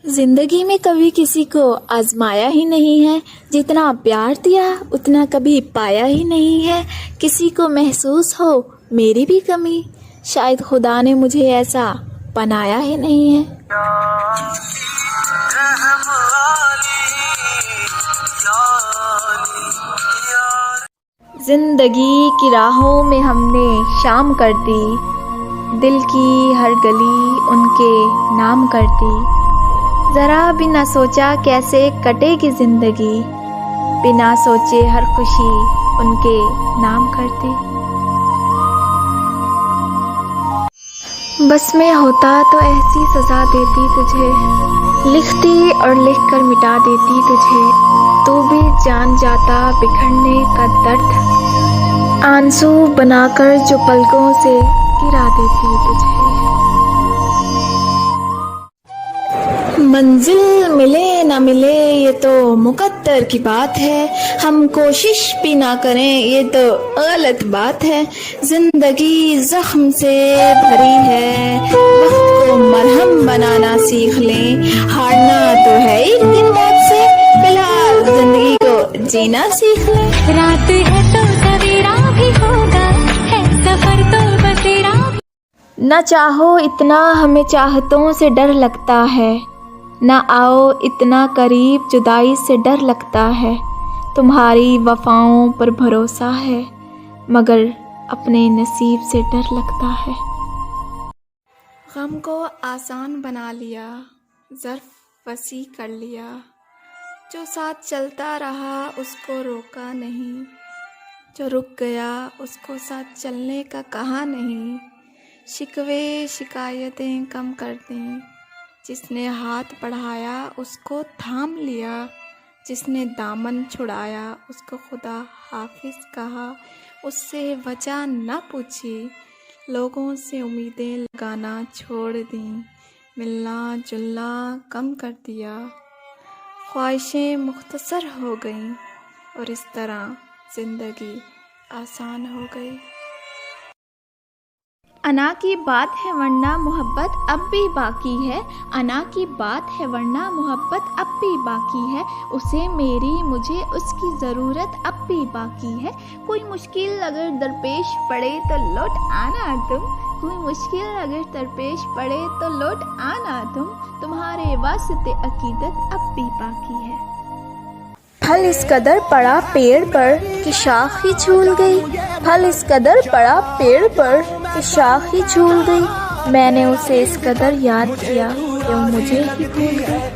जिंदगी में कभी किसी को आजमाया ही नहीं है, जितना प्यार दिया उतना कभी पाया ही नहीं है। किसी को महसूस हो मेरी भी कमी, शायद खुदा ने मुझे ऐसा बनाया ही नहीं है। जिंदगी की राहों में हमने शाम कर दी, दिल की हर गली उनके नाम कर दी। ज़रा भी ना सोचा कैसे कटेगी ज़िंदगी, बिना सोचे हर खुशी उनके नाम कर दी। बस में होता तो ऐसी सज़ा देती तुझे, लिखती और लिख कर मिटा देती तुझे। तू भी जान जाता बिखरने का दर्द, आंसू बनाकर जो पलकों से गिरा देती तुझे। मंजिल मिले ना मिले ये तो मुकद्दर की बात है, हम कोशिश भी ना करें ये तो गलत बात है। जिंदगी जख्म से भरी है, वक्त को मरहम बनाना सीख लें। हारना तो है एक दिन मौत से, फिलहाल जिंदगी को जीना सीख लें। रात है तो सवेरा भी होगा, है सफर तो बसेरा। न चाहो इतना हमें चाहतों से डर लगता है, न आओ इतना करीब जुदाई से डर लगता है। तुम्हारी वफाओं पर भरोसा है, मगर अपने नसीब से डर लगता है। गम को आसान बना लिया, ज़र्फ वसी कर लिया। जो साथ चलता रहा उसको रोका नहीं, जो रुक गया उसको साथ चलने का कहा नहीं। शिकवे शिकायतें कम कर दें, जिसने हाथ बढ़ाया उसको थाम लिया। जिसने दामन छुड़ाया उसको खुदा हाफिज़ कहा, उससे वजह न पूछी। लोगों से उम्मीदें लगाना छोड़ दी, मिलना जुलना कम कर दिया। ख्वाहिशें मुख्तसर हो गईं और इस तरह ज़िंदगी आसान हो गई। अना की बात है वरना मोहब्बत अब भी बाकी है, अना की बात है वरना मोहब्बत अब भी बाकी है। उसे मेरी मुझे उसकी ज़रूरत अब भी बाकी है। कोई मुश्किल अगर दरपेश पड़े तो लौट आना तुम, कोई मुश्किल अगर दरपेश पड़े तो लौट आना तुम। तुम्हारे वास्ते अकीदत अब भी बाकी है। फल इस कदर पड़ा पेड़ पर कि शाख ही झूल गई, फल इस कदर पड़ा पेड़ पर कि शाख ही झूल गई। मैंने उसे इस कदर याद किया कि वो मुझे ही भूल गई।